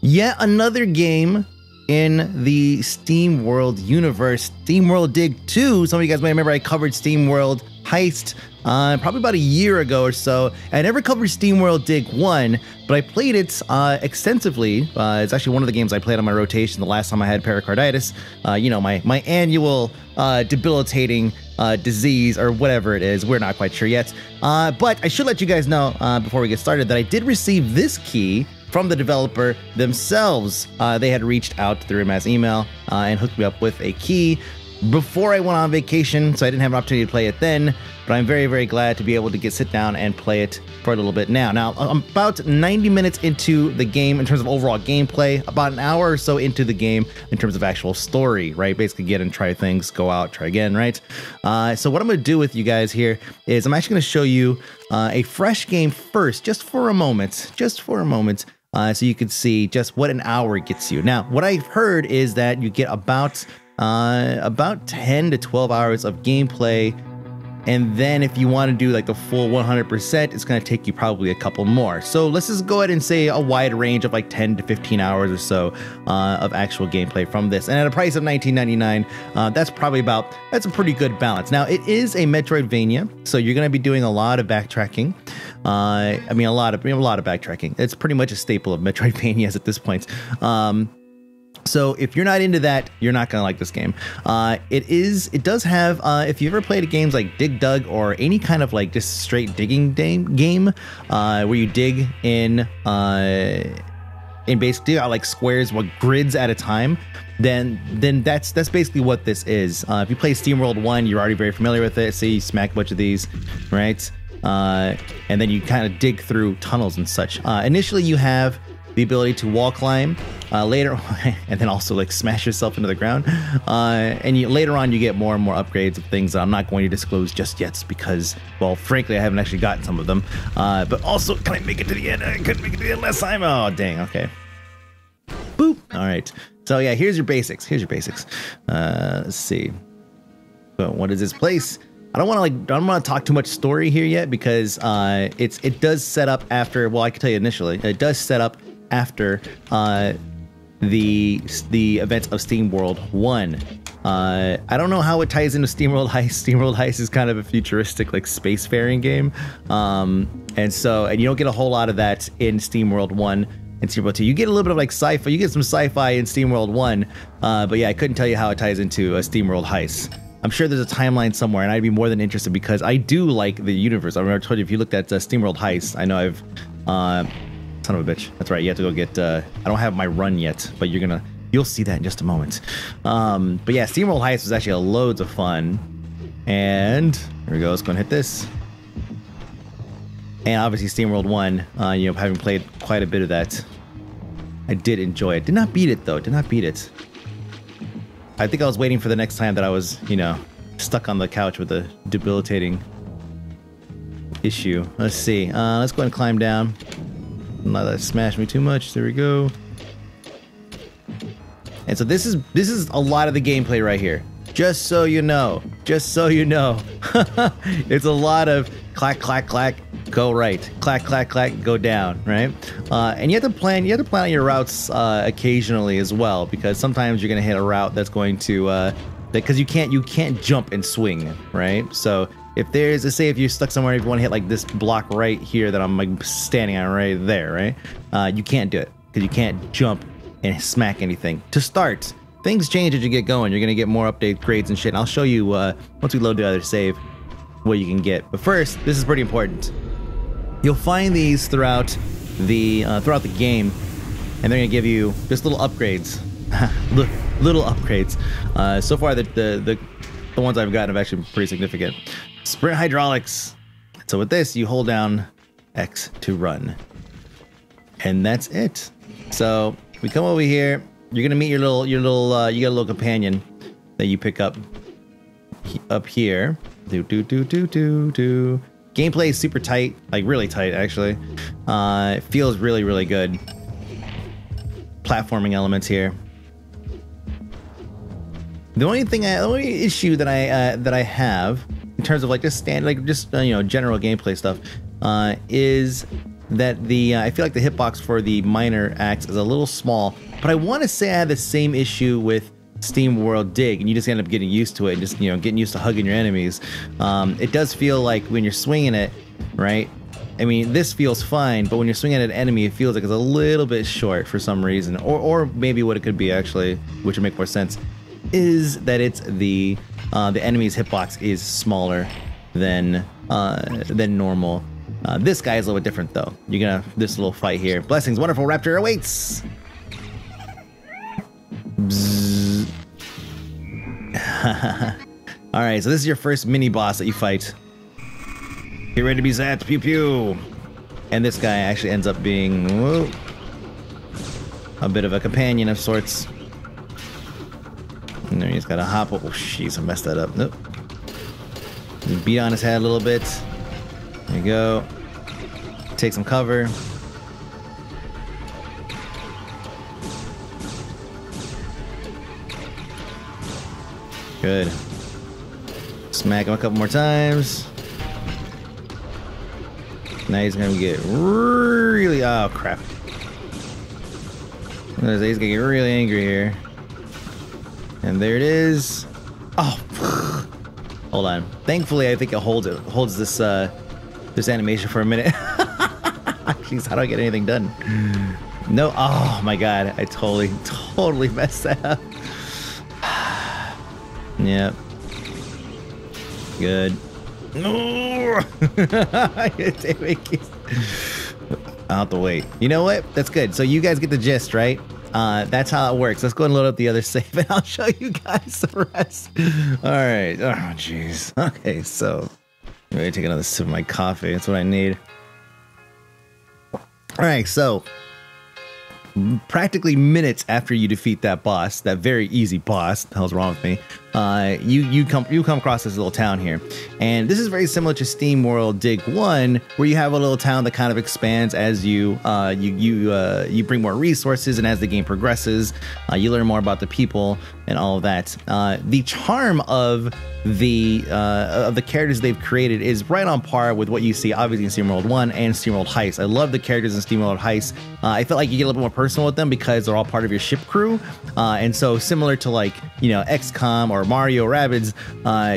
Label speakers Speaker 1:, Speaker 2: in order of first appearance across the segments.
Speaker 1: Yet another game in the SteamWorld universe, SteamWorld Dig 2. Some of you guys may remember I covered SteamWorld Heist probably about a year ago or so. I never covered SteamWorld Dig 1, but I played it extensively. It's actually one of the games I played on my rotation the last time I had pericarditis. You know, my annual debilitating disease or whatever it is. We're not quite sure yet. But I should let you guys know before we get started that I did receive this key from the developer themselves. They had reached out through mass email and hooked me up with a key before I went on vacation, so I didn't have an opportunity to play it then, but I'm very, very glad to be able to sit down and play it for a little bit now. Now, I'm about 90 minutes into the game in terms of overall gameplay, about an hour or so into the game in terms of actual story, right? Basically get and try things, go out, try again, right? So what I'm gonna do with you guys here is I'm actually gonna show you a fresh game first, just for a moment, so you can see just what an hour gets you. Now, what I've heard is that you get about 10 to 12 hours of gameplay, and then if you want to do like the full 100%, it's going to take you probably a couple more. So let's just go ahead and say a wide range of like 10 to 15 hours or so of actual gameplay from this. And at a price of $19.99, that's a pretty good balance. Now, it is a Metroidvania, so you're going to be doing a lot of backtracking. I mean, a lot of backtracking. It's pretty much a staple of Metroidvanias at this point. So if you're not into that, you're not gonna like this game. It does have, if you ever played games like Dig Dug or any kind of like just straight digging game, where you dig in basically like squares, grids at a time, then that's basically what this is. If you play SteamWorld 1, you're already very familiar with it. So you smack a bunch of these, right? And then you kind of dig through tunnels and such. Initially, you have the ability to wall climb, later, and then also like smash yourself into the ground. And later on, you get more and more upgrades of things that I'm not going to disclose just yet because, well, frankly, I haven't actually gotten some of them. But also, can I make it to the end? I couldn't make it to the end last time. Oh, dang. Okay. Boop. All right. So yeah, here's your basics. Let's see. So what is this place? I don't want to talk too much story here yet because it does set up after. Well, I can tell you initially, it does set up after the events of SteamWorld 1. I don't know how it ties into SteamWorld Heist. SteamWorld Heist is kind of a futuristic like spacefaring game, and you don't get a whole lot of that in SteamWorld 1 and SteamWorld 2. You get a little bit of like sci-fi. You get some sci-fi in SteamWorld 1, but yeah, I couldn't tell you how it ties into a SteamWorld Heist. I'm sure there's a timeline somewhere, and I'd be more than interested because I do like the universe. I remember I told you if you looked at SteamWorld Heist, I know I've son of a bitch. That's right. You have to go get. I don't have my run yet, but you'll see that in just a moment. But yeah, SteamWorld Heist was actually loads of fun. And here we go. Let's go and hit this. And obviously SteamWorld 1. You know, having played quite a bit of that, I did enjoy it. Did not beat it though. Did not beat it. I think I was waiting for the next time that I was, you know, stuck on the couch with a debilitating issue. Let's see. Let's go and climb down. Not that smash me too much. There we go. And so this is a lot of the gameplay right here. Just so you know. Just so you know. It's a lot of clack, clack, clack, go right. Clack, clack, clack, go down, right? And you have to plan out your routes occasionally as well, because sometimes you're gonna hit a route that's going to because you can't jump and swing, right? So if there's a, say if you're stuck somewhere, if you want to hit like this block right here that I'm like standing on right there, right? You can't do it because you can't jump and smack anything. To start, things change as you get going. You're gonna get more update grades and shit. And I'll show you once we load the other save what you can get. But first, this is pretty important. You'll find these throughout the game, and they're gonna give you just little upgrades, little upgrades. So far, the ones I've gotten have actually been pretty significant. Sprint hydraulics. So with this, you hold down X to run, and that's it. So we come over here. You're gonna meet you got a little companion that you pick up here. Gameplay is super tight, like really tight actually. It feels really, really good. Platforming elements here. The only issue that I have in terms of like just you know, general gameplay stuff is that the I feel like the hitbox for the minor axe is a little small, but I want to say I had the same issue with SteamWorld Dig, and you just end up getting used to it and just, you know, getting used to hugging your enemies. It does feel like when you're swinging it, right? I mean, this feels fine, but when you're swinging at an enemy, it feels like it's a little bit short for some reason. Or maybe what it could be, actually, which would make more sense, is that it's the enemy's hitbox is smaller than normal. This guy is a little bit different, though. You're gonna have this little fight here. Blessings, wonderful raptor awaits! Alright, so this is your first mini-boss that you fight. Get ready to be zapped, pew pew! And this guy actually ends up being, whoa, a bit of a companion of sorts. And then he's gotta hop up. Oh, jeez, I messed that up. Nope. Just beat on his head a little bit. There you go. Take some cover. Good. Smack him a couple more times. Now he's gonna get really, oh crap. He's gonna get really angry here. And there it is. Oh, hold on. Thankfully, I think it holds this this animation for a minute. Jeez, how do I get anything done? No, oh my god, I totally messed that up. Yep. Good. No. I'll have to wait. You know what? That's good. So you guys get the gist, right? That's how it works. Let's go and load up the other save, and I'll show you guys the rest. All right. Oh, jeez. Okay, so I'm ready to take another sip of my coffee. That's what I need. All right, so practically minutes after you defeat that boss, that very easy boss, the hell's wrong with me? You come across this little town here, and this is very similar to SteamWorld Dig 1, where you have a little town that kind of expands as you bring more resources, and as the game progresses, you learn more about the people and all of that. The charm of the characters they've created is right on par with what you see obviously in SteamWorld 1 and SteamWorld Heist. I love the characters in SteamWorld Heist. I felt like you get a little bit more personal with them because they're all part of your ship crew, and so similar to, like, you know, XCOM or Mario Rabbids,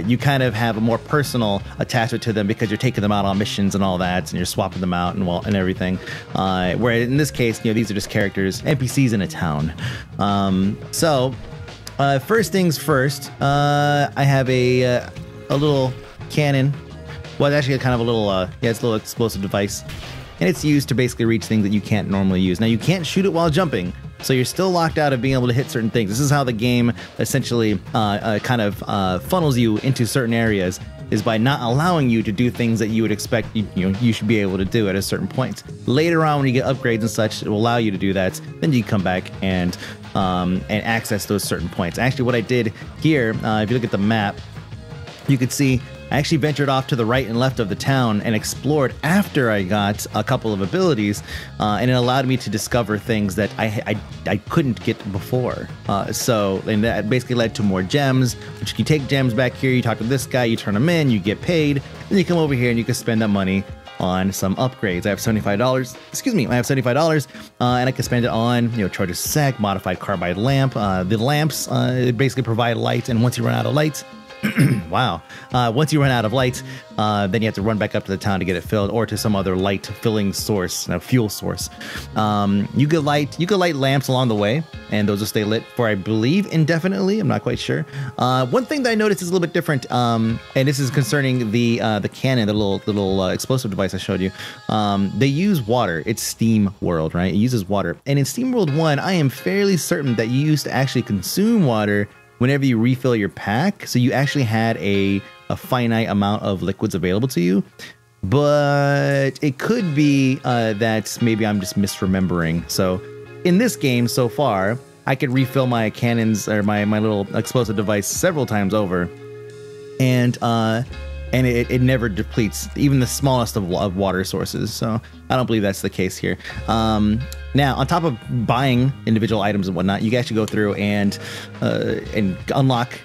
Speaker 1: you kind of have a more personal attachment to them because you're taking them out on missions and all that, and you're swapping them out and everything. Where in this case, you know, these are just characters, NPCs in a town. First things first, I have a little cannon. Well, it's actually kind of a little, yeah, it's a little explosive device. And it's used to basically reach things that you can't normally use. Now, you can't shoot it while jumping, so you're still locked out of being able to hit certain things. This is how the game essentially kind of funnels you into certain areas, is by not allowing you to do things that you would expect you should be able to do at a certain point. Later on, when you get upgrades and such, it will allow you to do that. Then you come back and access those certain points. Actually, what I did here, if you look at the map, you could see I actually ventured off to the right and left of the town and explored after I got a couple of abilities, and it allowed me to discover things that I couldn't get before. And that basically led to more gems, which you take gems back here, you talk to this guy, you turn them in, you get paid, then you come over here and you can spend that money on some upgrades. I have $75. Excuse me, I have $75, and I can spend it on, you know, charger sec, modified carbide lamp. The lamps basically provide light, and once you run out of light, wow. Once you run out of light, then you have to run back up to the town to get it filled, or to some other light filling source, fuel source. You could light lamps along the way, and those will stay lit for, I believe, indefinitely. I'm not quite sure. One thing that I noticed is a little bit different, and this is concerning the cannon, the little explosive device I showed you. They use water. It's SteamWorld, right? It uses water. And in SteamWorld 1, I am fairly certain that you used to actually consume water whenever you refill your pack, so you actually had a finite amount of liquids available to you. But it could be that maybe I'm just misremembering. So in this game so far, I could refill my cannons or my little explosive device several times over, and it never depletes even the smallest of water sources. So I don't believe that's the case here. Now, on top of buying individual items and whatnot, you can actually go through and unlock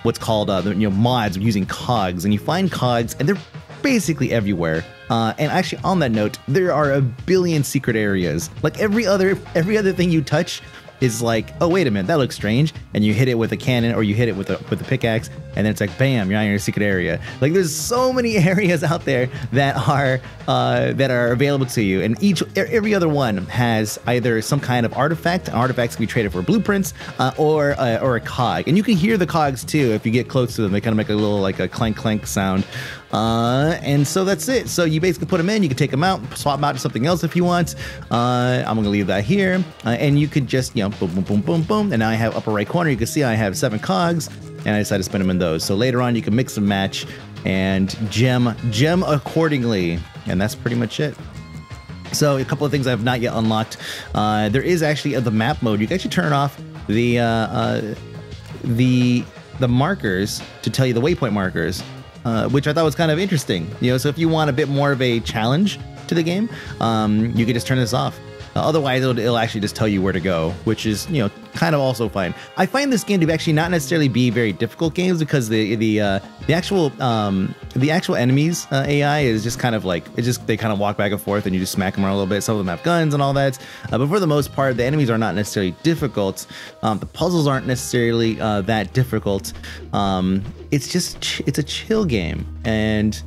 Speaker 1: what's called mods using cogs, and you find cogs, and they're basically everywhere. And actually, on that note, there are a billion secret areas. Like every other thing you touch is like, oh wait a minute, that looks strange, and you hit it with a cannon or you hit it with a pickaxe, and then it's like, bam, you're in your secret area. Like there's so many areas out there that are available to you, and every other one has either some kind of artifact. Artifacts can be traded for blueprints, or a cog, and you can hear the cogs too if you get close to them. They kind of make a little like a clank clank sound. And so that's it. So you basically put them in, you can take them out, swap them out to something else if you want. I'm gonna leave that here, and you could just, you know, boom, boom, boom, boom, boom. And now I have upper right corner, you can see I have 7 cogs, and I decided to spin them in those. So later on you can mix and match and gem accordingly, and that's pretty much it. So a couple of things I have not yet unlocked. There is actually the map mode. You can actually turn off the markers to tell you the waypoint markers. Which I thought was kind of interesting. You know, so if you want a bit more of a challenge to the game, you can just turn this off. Otherwise, it'll actually just tell you where to go, which is, you know, kind of also fine. I find this game to actually not necessarily be very difficult games, because the actual enemies AI is just kind of like, they kind of walk back and forth and you just smack them around a little bit. Some of them have guns and all that, but for the most part, the enemies are not necessarily difficult. The puzzles aren't necessarily that difficult. It's a chill game, and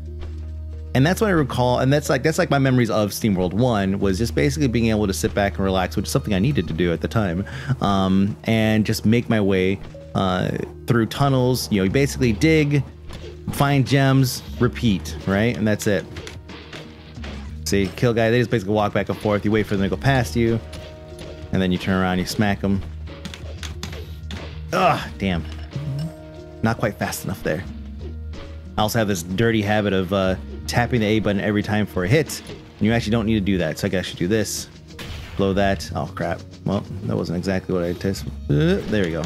Speaker 1: that's what I recall, and that's like my memories of SteamWorld 1, was just basically being able to sit back and relax, which is something I needed to do at the time, and just make my way through tunnels. You know, you basically dig, find gems, repeat, right? And that's it. See, kill guy, they just basically walk back and forth, you wait for them to go past you, and then you turn around, you smack them. Ugh, damn. Not quite fast enough there. I also have this dirty habit of tapping the A button every time for a hit, and you actually don't need to do that. So I can actually do this, blow that. Oh crap! Well, that wasn't exactly what I tested. There we go.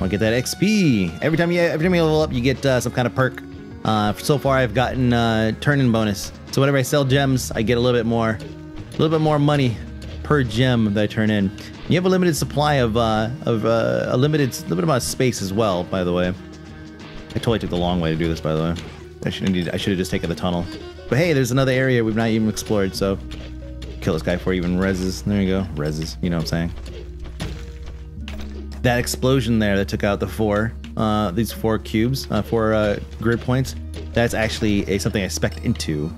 Speaker 1: I'll get that XP every time you level up. You get some kind of perk. So far, I've gotten turn-in bonus. So whenever I sell gems, I get a little bit more money per gem that I turn in. You have a limited supply of a limited amount of space as well. By the way, I totally took the long way to do this. By the way. I should have just taken the tunnel. But hey, there's another area we've not even explored, so kill this guy before he even reses. There you go. Reses. You know what I'm saying. That explosion there that took out these 4 cubes, 4 grid points, that's actually something I spec'd into.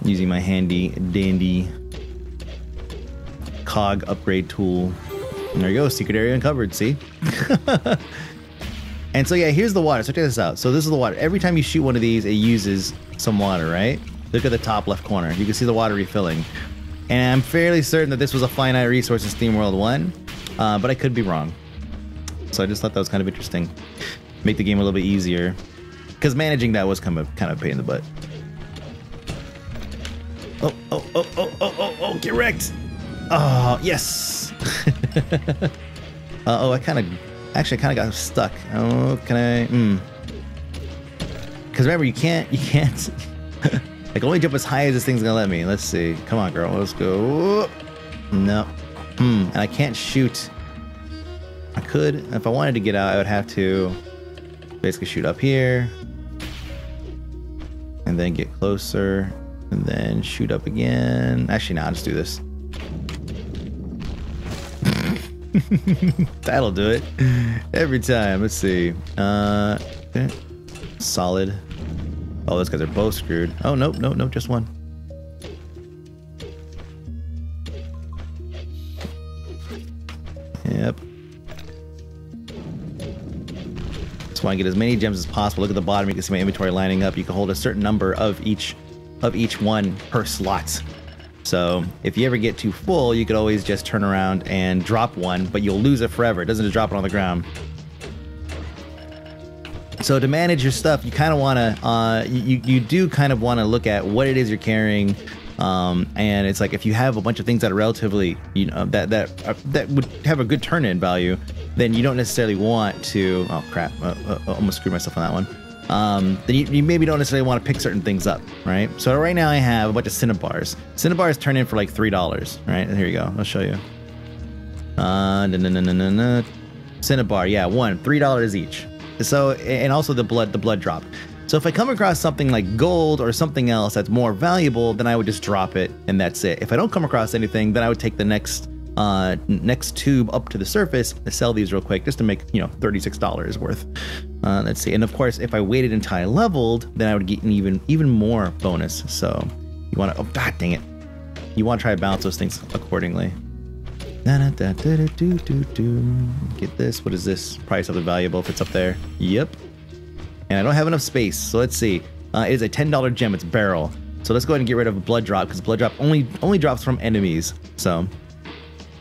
Speaker 1: Using my handy dandy cog upgrade tool. And there you go. Secret area uncovered. See? And so yeah, here's the water. So check this out. So this is the water. Every time you shoot one of these, it uses some water, right? Look at the top left corner. You can see the water refilling. And I'm fairly certain that this was a finite resource in SteamWorld 1, but I could be wrong. So I just thought that was kind of interesting. Make the game a little bit easier, because managing that was kind of a pain in the butt. Oh, get wrecked. Oh, yes. Oh, I kind of got stuck. Oh, can I? Because remember, you can't. I can only jump as high as this thing's gonna let me. Let's see. Come on, girl. Let's go. No. And I can't shoot. I could, if I wanted to get out, I would have to basically shoot up here, and then get closer, and then shoot up again. Actually, no, I'll just do this. That'll do it every time. Let's see. Okay. Solid. Oh, those guys are both screwed. Oh, nope, just one. Yep. Just want to get as many gems as possible. Look at the bottom. You can see my inventory lining up. You can hold a certain number of each one per slot. So if you ever get too full, you could always just turn around and drop one, but you'll lose it forever. It doesn't just drop it on the ground. So to manage your stuff, you kind of want to, you do kind of want to look at what it is you're carrying, and it's like if you have a bunch of things that are relatively, you know, that would have a good turn-in value, then you don't necessarily want to. Oh crap! Almost screwed myself on that one. Then you maybe don't necessarily want to pick certain things up, right? So right now I have a bunch of Cinnabars. Cinnabars turn in for like $3, right? Here you go. I'll show you. Cinnabar, yeah, $3 each. So, and also the blood drop. So if I come across something like gold or something else that's more valuable, then I would just drop it and that's it. If I don't come across anything, then I would take the next tube up to the surface to sell these real quick just to make, you know, $36 worth. Let's see. And of course, if I waited until I leveled, then I would get an even more bonus. So you want to, oh, god dang it. You want to try to balance those things accordingly. Get this. What is this? Probably something valuable if it's up there. Yep. And I don't have enough space. So let's see. It is a $10 gem. It's barrel. So let's go ahead and get rid of a blood drop because blood drop only drops from enemies. So I'm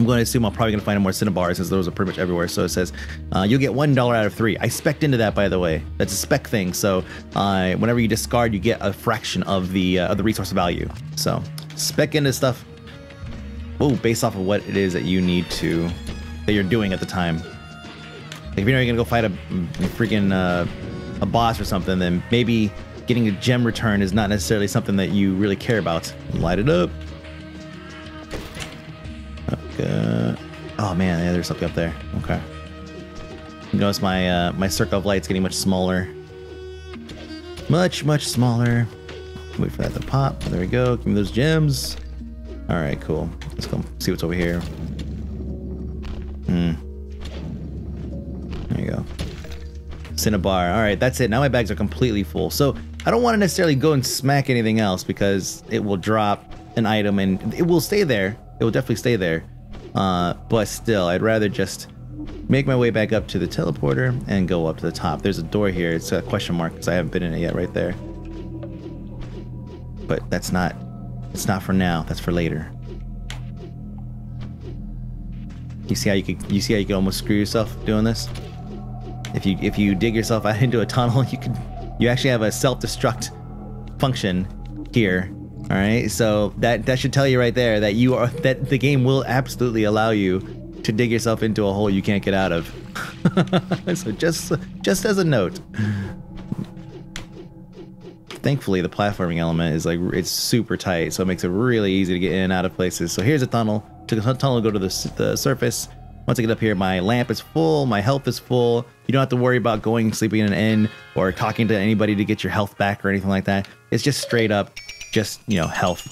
Speaker 1: going to assume I'm probably going to find more Cinnabars since those are pretty much everywhere. So it says you'll get $1 out of 3. I spec'd into that, by the way. That's a spec thing. So whenever you discard, you get a fraction of the resource value. So spec into stuff. Oh, based off of what it is that you need to, that you're doing at the time. Like if you're going to go fight a freaking a boss or something, then maybe getting a gem return is not necessarily something that you really care about. Light it up. Okay. Oh man, yeah, there's something up there. Okay. You notice my my circle of light's getting much smaller. Much smaller. Wait for that to pop. There we go. Give me those gems. All right, cool. Let's go see what's over here. There you go. Cinnabar. All right, that's it. Now my bags are completely full. So I don't want to necessarily go and smack anything else because it will drop an item and it will stay there. It will definitely stay there. But still, I'd rather just make my way back up to the teleporter and go up to the top. There's a door here. It's a question mark because I haven't been in it yet right there. But that's not, it's not for now. That's for later. You see how you could almost screw yourself doing this? If you dig yourself out into a tunnel, you actually have a self-destruct function here. All right, so that should tell you right there that that the game will absolutely allow you to dig yourself into a hole you can't get out of. So just as a note. Thankfully, the platforming element is like it's super tight, so it makes it really easy to get in and out of places. So here's a tunnel. Took a tunnel to go to the surface. Once I get up here, my lamp is full, my health is full. You don't have to worry about going sleeping in an inn or talking to anybody to get your health back or anything like that. It's just straight up, just, you know, health.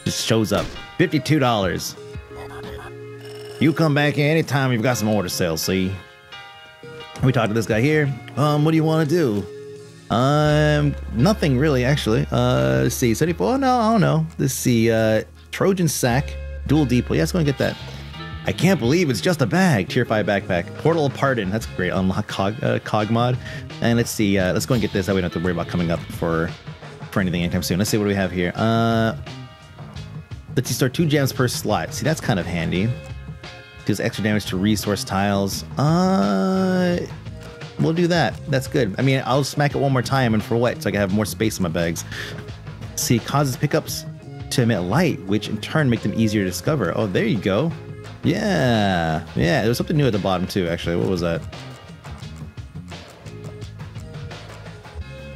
Speaker 1: Just shows up. $52. You come back here anytime you've got some order sales, see? We talked to this guy here. What do you want to do? Nothing really, actually. Let's see, 74? No, I don't know. Let's see, Trojan sack, dual depot. Yeah, let's go and get that. I can't believe it's just a bag. Tier 5 backpack. Portal of Pardon. That's great. Unlock cog mod. And let's see. Let's go and get this. That way we don't have to worry about coming up for anything anytime soon. Let's see what do we have here. Let's see. Store 2 gems per slot. See, that's kind of handy. Does extra damage to resource tiles. We'll do that. That's good. I mean, I'll smack it one more time, and for what? So I can have more space in my bags. Let's see. Causes pickups to emit light, which in turn make them easier to discover. Oh, there you go. Yeah, there was something new at the bottom too, actually. What was that?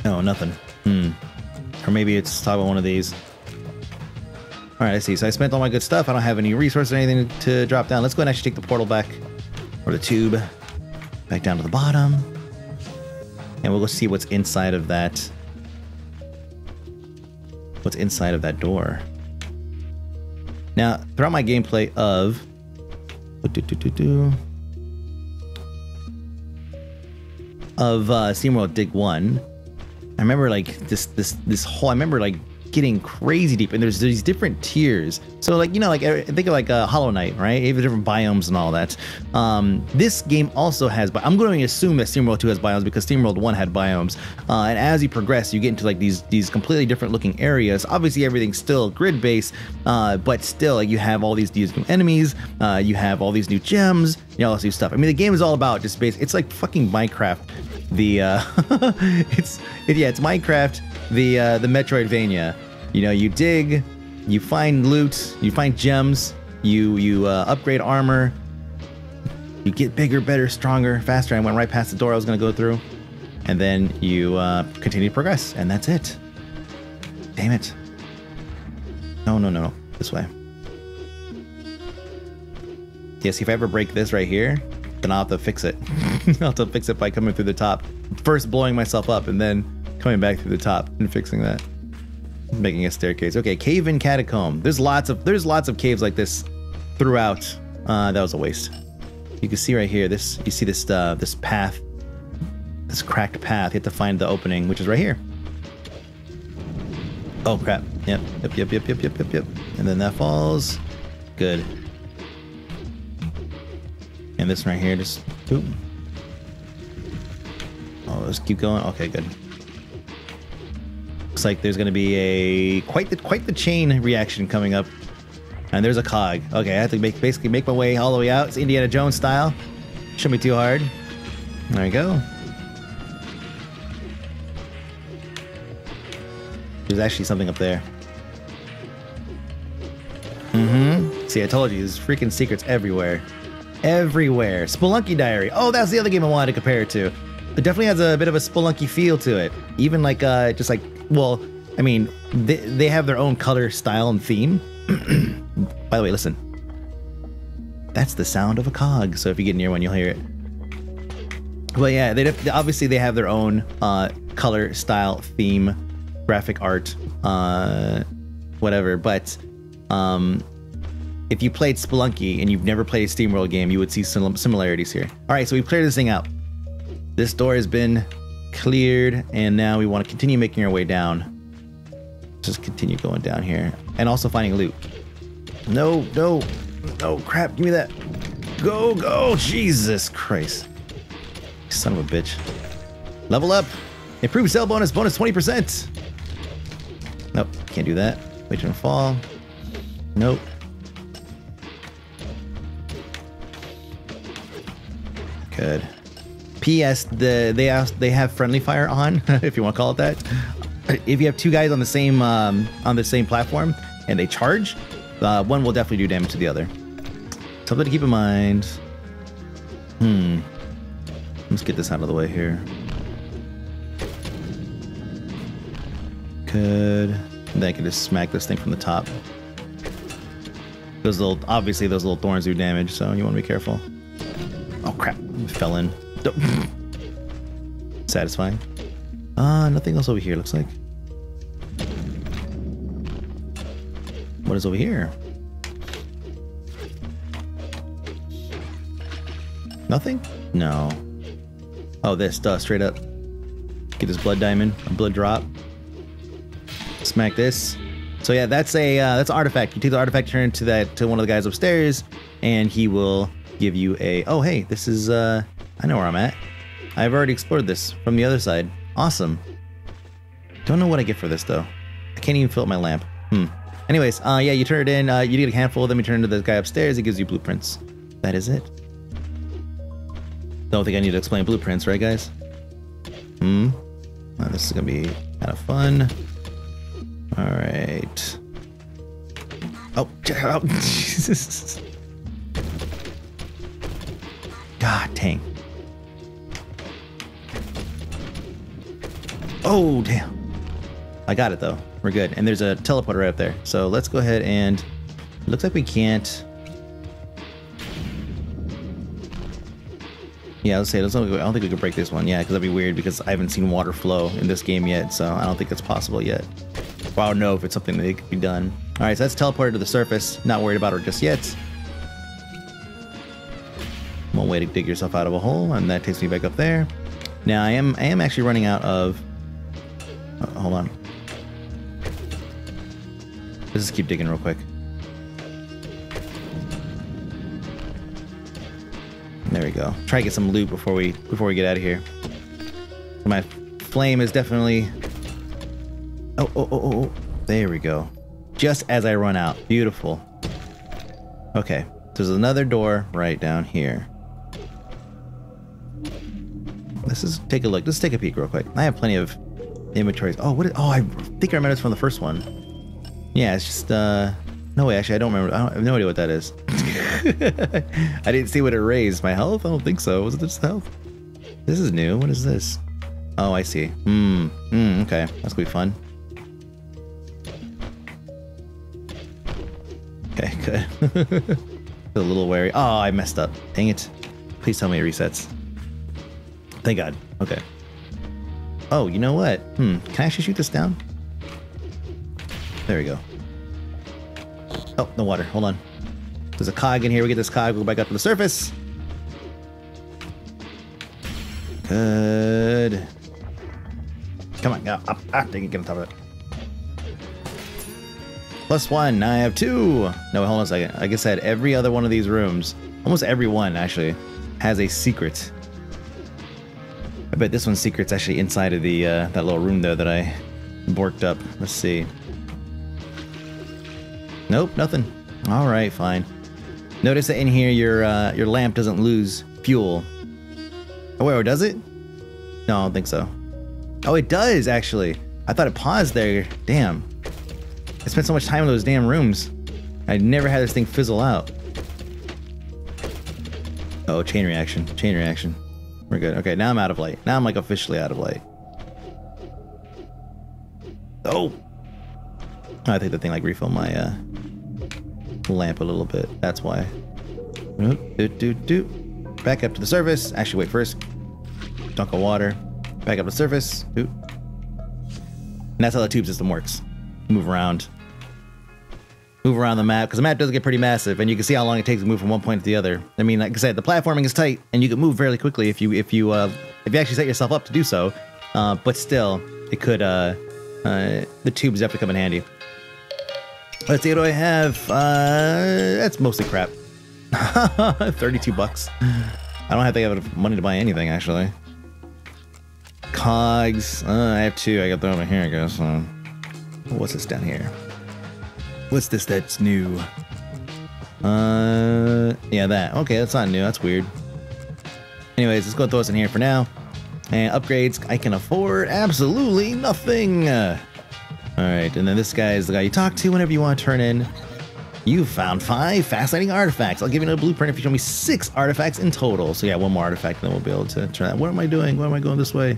Speaker 1: No, nothing. Or maybe it's talking about one of these. Alright, I see. So I spent all my good stuff. I don't have any resources or anything to drop down. Let's go and actually take the portal back, or the tube, back down to the bottom. And we'll go see what's inside of that. What's inside of that door. Now, throughout my gameplay of SteamWorld Dig 1, I remember like this whole, I remember like getting crazy deep, and there's these different tiers. So like, you know, like I think of like Hollow Knight, right? Even different biomes and all that. This game also has, but I'm going to assume that SteamWorld 2 has biomes because SteamWorld 1 had biomes. And as you progress, you get into like these completely different looking areas. Obviously everything's still grid based, but still like you have all these new enemies, you have all these new gems, you know, all this new stuff. I mean, the game is all about just it's like fucking Minecraft. It's Minecraft, the Metroidvania. You know, you dig, you find loot, you find gems, you upgrade armor, you get bigger, better, stronger, faster. I went right past the door I was going to go through, and then you continue to progress, and that's it. Damn it. No, this way. Yeah, see, if I ever break this right here, then I'll have to fix it. I'll have to fix it by coming through the top, first blowing myself up, and then coming back through the top and fixing that. Making a staircase. Okay, cave and catacomb. There's lots of caves like this throughout. That was a waste. You can see right here, you see this path, this cracked path. You have to find the opening, which is right here. Oh crap. Yep. And then that falls. Good. And this right here, just boop. Oh, let's keep going. Okay, good. Looks like there's gonna be quite the chain reaction coming up. And there's a cog. Okay, I have to basically make my way all the way out. It's Indiana Jones style. Shouldn't be too hard. There we go. There's actually something up there. See, I told you, there's freaking secrets everywhere. Everywhere. Spelunky Diary. Oh, that's the other game I wanted to compare it to. It definitely has a bit of a Spelunky feel to it. Even like, just like, well, I mean, they have their own color, style, and theme. By the way, listen. That's the sound of a cog. So if you get near one, you'll hear it. Well, yeah, obviously they have their own color, style, theme, graphic art, whatever. But if you played Spelunky and you've never played a SteamWorld game, you would see some similarities here. All right, so we've cleared this thing out. This door has been cleared, and now we want to continue making our way down. Just continue going down here, and also finding loot. No, crap! Give me that. Go! Jesus Christ! Son of a bitch. Level up. Improved cell bonus 20%. Nope, can't do that. Wait till fall. Nope. Good. P.S. They have friendly fire on, if you want to call it that. If you have two guys on the same platform and they charge, one will definitely do damage to the other. Something to keep in mind. Let's get this out of the way here. Good. And then I can just smack this thing from the top. Obviously those little thorns do damage, so you want to be careful. Oh crap! Fell in. Satisfying. Nothing else over here, looks like. What is over here? Nothing? No. Oh, this stuff straight up. Get this blood diamond, a blood drop. Smack this. So yeah, that's an artifact. You take the artifact, turn it to one of the guys upstairs, and he will give you a. Oh hey, this is I know where I'm at. I've already explored this from the other side. Awesome. Don't know what I get for this though. I can't even fill up my lamp. Anyways, yeah, you turn it in. You get a handful. Then we turn it to the guy upstairs. He gives you blueprints. That is it. Don't think I need to explain blueprints, right, guys? Well, this is gonna be kind of fun. All right. Oh, Jesus. God dang. Oh, damn. I got it, though. We're good. And there's a teleporter right up there. So let's go ahead and... It looks like we can't... Yeah, let's say, I don't think we could break this one. Yeah, because that'd be weird because I haven't seen water flow in this game yet. So I don't think it's possible yet. Well, I don't know if it's something that could be done. All right, so that's teleported to the surface. Not worried about it just yet. One way to dig yourself out of a hole, and that takes me back up there. Now, I am actually running out of... hold on. Let's just keep digging real quick. There we go. Try to get some loot before we get out of here. My flame is definitely... Oh. There we go. Just as I run out. Beautiful. Okay. There's another door right down here. Let's take a look. Let's take a peek real quick. I have plenty of inventories. Oh, I think I remember this from the first one. Yeah, it's just, no way, actually, I have no idea what that is. I didn't see what it raised. My health? I don't think so. Was it just health? This is new. What is this? Oh, I see. Okay. That's gonna be fun. Okay, good. A little wary. Oh, I messed up. Dang it. Please tell me it resets. Thank God. Okay. Oh, you know what? Can I actually shoot this down? There we go. Oh, no water. Hold on. There's a cog in here. We get this cog. Go back up to the surface. Good. Come on. Go up. Dang it. Get on top of it. +1. Now I have 2. No, hold on a second. Like I said, every other one of these rooms, almost every one actually, has a secret. I bet this one's secret's actually inside of the that little room there that I borked up. Let's see. Nope, nothing. All right, fine. Notice that in here your lamp doesn't lose fuel. Oh wait, or does it? No, I don't think so. Oh, it does actually. I thought it paused there. Damn. I spent so much time in those damn rooms. I never had this thing fizzle out. Oh, chain reaction. Chain reaction. We're good. Okay, now I'm out of light. Now I'm like officially out of light. Oh! I think the thing like refilled my lamp a little bit. That's why. Back up to the surface. Actually, wait first. Dunk of water. Back up to the surface. And that's how the tube system works. Move around the map, because the map does get pretty massive, and you can see how long it takes to move from one point to the other. I mean, like I said, the platforming is tight, and you can move fairly quickly if you actually set yourself up to do so. But still, it could the tubes definitely come in handy. Let's see, what do I have? That's mostly crap. 32 bucks. I don't have to have enough money to buy anything actually. Cogs. I have 2. I got that over here, I guess. What's this down here? What's this that's new? Yeah, that. Okay, that's not new. That's weird. Anyways, let's go throw this in here for now. And upgrades, I can afford absolutely nothing. Alright, and then this guy is the guy you talk to whenever you want to turn in. You found 5 fascinating artifacts. I'll give you another blueprint if you show me 6 artifacts in total. So yeah, 1 more artifact, and then we'll be able to turn that. What am I doing? Why am I going this way?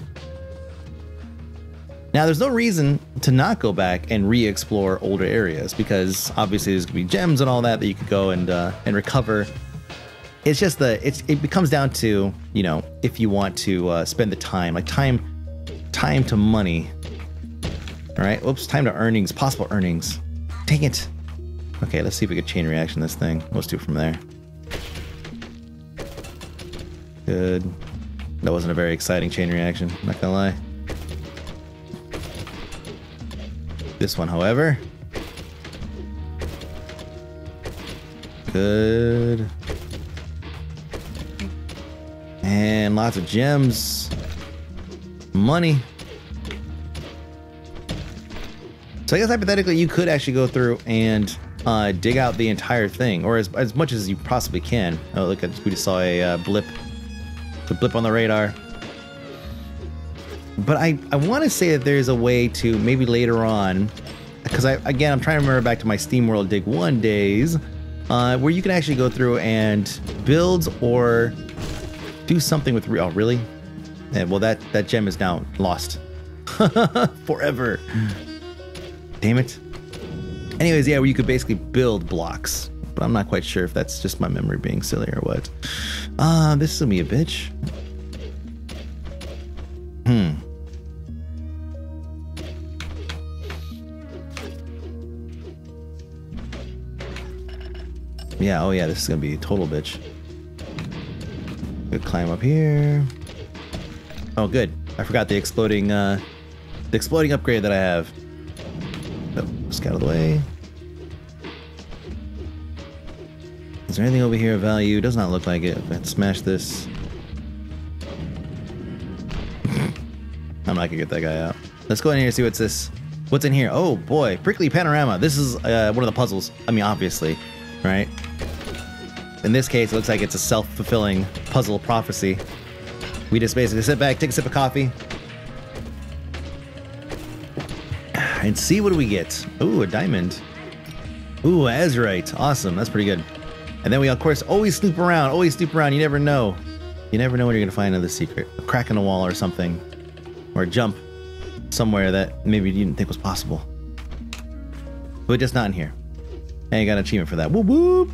Speaker 1: Now, there's no reason to not go back and re-explore older areas, because obviously there's gonna be gems and all that you could go and recover. It's just it becomes down to, you know, if you want to spend the time, like time to money. All right, oops, time to earnings, possible earnings. Dang it. Okay, let's see if we can chain reaction this thing. Let's do it from there. Good. That wasn't a very exciting chain reaction, I'm not gonna lie. This one, however. Good. And lots of gems. Money. So I guess hypothetically you could actually go through and dig out the entire thing, or as much as you possibly can. Oh, look, we just saw a blip. The blip on the radar. But I want to say that there's a way to maybe later on, because I'm trying to remember back to my SteamWorld Dig 1 days, where you can actually go through and build or do something with. Oh, really? Yeah, well, that gem is now lost forever. Damn it. Anyways, yeah, where you could basically build blocks, but I'm not quite sure if that's just my memory being silly or what. This is gonna be a bitch. Yeah, oh yeah, this is gonna be a total bitch. Good, climb up here. Oh, good. I forgot the exploding upgrade that I have. Oh, just get out of the way. Is there anything over here of value? Does not look like it. Let's smash this. I'm not gonna get that guy out. Let's go in here and see what's this. What's in here? Oh boy, prickly panorama. This is one of the puzzles. I mean, obviously, right? In this case, it looks like it's a self-fulfilling puzzle prophecy. We just basically sit back, take a sip of coffee, and see what do we get. Ooh, a diamond. Ooh, azurite. Awesome, that's pretty good. And then we, of course, always snoop around. Always snoop around. You never know. You never know when you're going to find another secret. A crack in the wall or something. Or a jump somewhere that maybe you didn't think was possible. But just not in here. And you got an achievement for that. Whoop, whoop.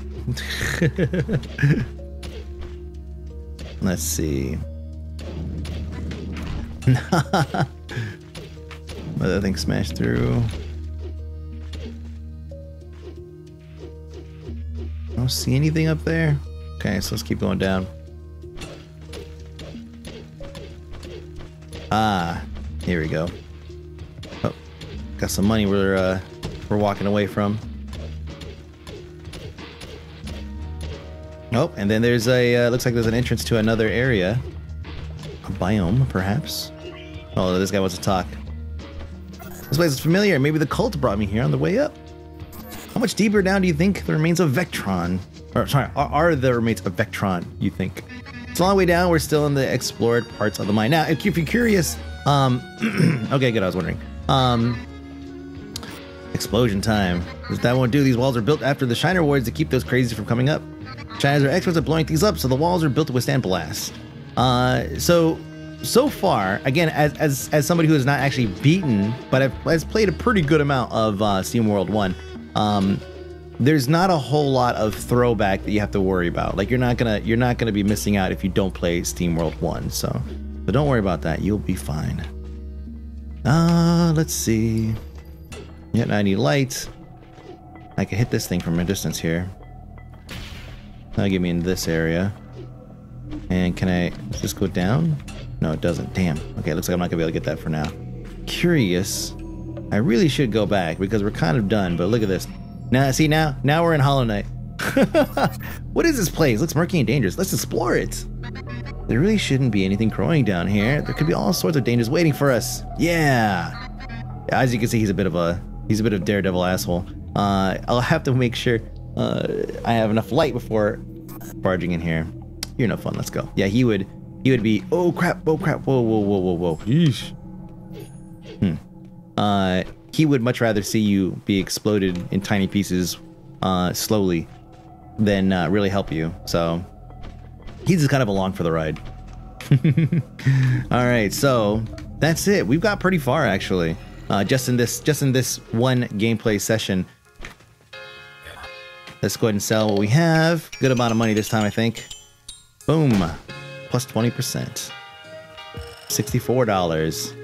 Speaker 1: Let's see. Other thing smashed through. I don't see anything up there. Okay, so let's keep going down. Ah, here we go. Oh, got some money we're walking away from. Oh, and then there's a looks like there's an entrance to another area. A biome, perhaps. Oh, this guy wants to talk. This place is familiar. Maybe the cult brought me here on the way up. How much deeper down do you think the remains of Vectron? Or sorry, are the remains of Vectron, you think? It's a long way down. We're still in the explored parts of the mine. Now, if you're curious, okay, good, I was wondering. Explosion time. That won't do. These walls are built after the Shiner Wards to keep those crazies from coming up. Shiners are experts at blowing things up, so the walls are built to withstand blasts. So far, again, as somebody who has not actually beaten, but has played a pretty good amount of SteamWorld 1, there's not a whole lot of throwback that you have to worry about. Like you're not gonna be missing out if you don't play SteamWorld 1. So don't worry about that. You'll be fine. Let's see. Yeah, I need light. I can hit this thing from a distance here. That'll get me in this area. And does this go down? No, it doesn't. Damn. Okay, looks like I'm not gonna be able to get that for now. Curious. I really should go back because we're kind of done, but look at this. Now, see, now we're in Hollow Knight. What is this place? Looks murky and dangerous. Let's explore it. There really shouldn't be anything growing down here. There could be all sorts of dangers waiting for us. Yeah. As you can see, he's a bit of daredevil asshole. I'll have to make sure I have enough light before barging in here. You're no fun. Let's go. Yeah, he would be. Oh crap! Oh crap! Whoa! Whoa! Whoa! Whoa! Whoa! Yeesh. He would much rather see you be exploded in tiny pieces slowly than really help you. So he's just kind of along for the ride. All right, so that's it. We've got pretty far actually. Just in this one gameplay session. Let's go ahead and sell what we have. Good amount of money this time, I think. Boom. Plus 20%. $64.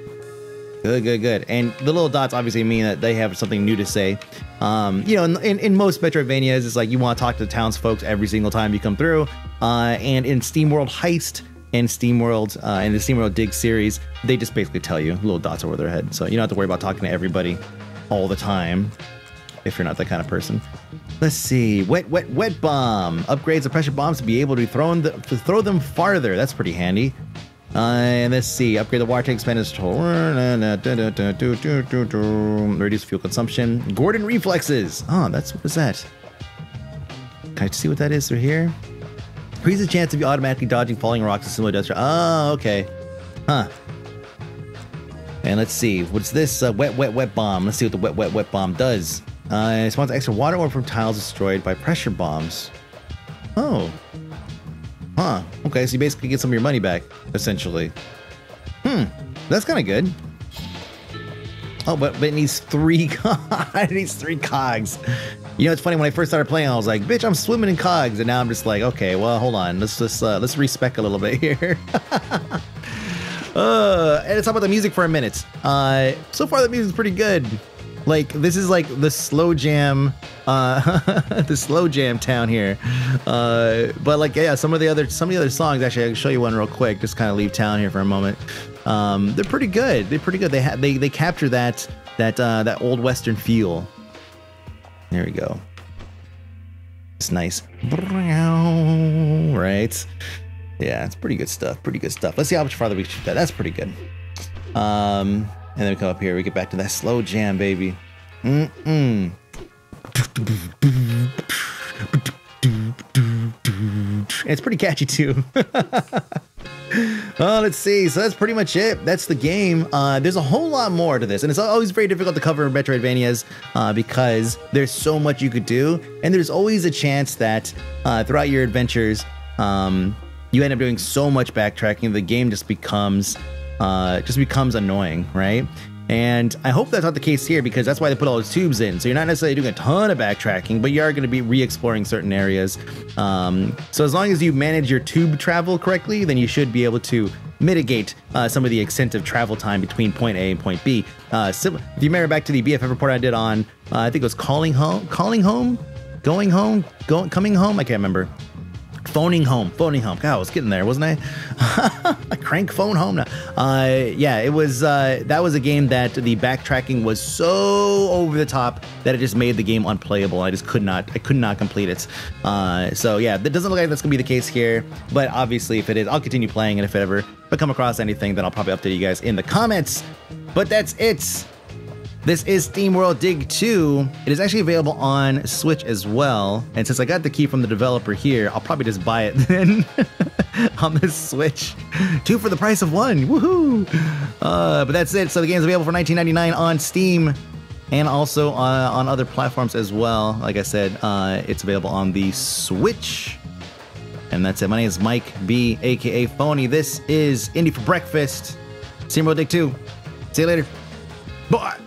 Speaker 1: Good. And the little dots obviously mean that they have something new to say. You know, in most Metroidvanias, it's like you want to talk to the townsfolk every single time you come through. And in SteamWorld Heist and SteamWorld and the SteamWorld Dig series, they just basically tell you little dots over their head. So you don't have to worry about talking to everybody all the time if you're not that kind of person. Let's see. Wet bomb upgrades the pressure bombs to be able to throw them farther. That's pretty handy. And let's see. Upgrade the water tank expander's total. Reduce fuel consumption. Gordon reflexes. Oh, what is that? Can I see what that is through here? Increases the chance of you automatically dodging falling rocks and similar death. Oh, okay. Huh. And let's see. What's this? Wet bomb. Let's see what the wet bomb does. It spawns extra water orb from tiles destroyed by pressure bombs. Oh. Huh. Okay, so you basically get some of your money back, essentially. That's kind of good. Oh, but it needs 3 it needs 3 cogs. You know, it's funny, when I first started playing, I was like, bitch, I'm swimming in cogs. And now I'm just like, okay, well, hold on. Let's respec a little bit here. And let's talk about the music for a minute. So far, the music's pretty good. Like, this is like the slow jam, the slow jam town here. But like, yeah, some of the other songs, actually, I can show you one real quick. Just kind of leave town here for a moment. They're pretty good. They capture that old Western feel. There we go. It's nice. Right? Yeah, it's pretty good stuff. Let's see how much farther we can shoot that. That's pretty good. And then we come up here, we get back to that slow jam, baby. It's pretty catchy too. Oh, let's see. So that's pretty much it. That's the game. There's a whole lot more to this, and it's always very difficult to cover Metroidvanias because there's so much you could do, and there's always a chance that throughout your adventures, you end up doing so much backtracking, the game just becomes annoying, right? And I hope that's not the case here, because that's why they put all those tubes in. So you're not necessarily doing a ton of backtracking, but you are going to be re-exploring certain areas. So as long as you manage your tube travel correctly, then you should be able to mitigate some of the extent of travel time between point A and point B. If you remember back to the BFF report I did on, I think it was coming home, coming home, I can't remember. Phoning home. God, I was getting there, wasn't I? A crank phone home now. Yeah, it was. That was a game that the backtracking was so over the top that it just made the game unplayable. I could not complete it. So yeah, that doesn't look like that's gonna be the case here. But obviously, if it is, I'll continue playing, and if I come across anything, then I'll probably update you guys in the comments. But that's it. This is SteamWorld Dig 2. It is actually available on Switch as well. And since I got the key from the developer here, I'll probably just buy it then on this Switch. 2 for the price of 1. Woohoo! But that's it. So the game's available for $19.99 on Steam and also on other platforms as well. Like I said, it's available on the Switch. And that's it. My name is Mike B, aka Phony. This is Indie for Breakfast. SteamWorld Dig 2. See you later. Bye!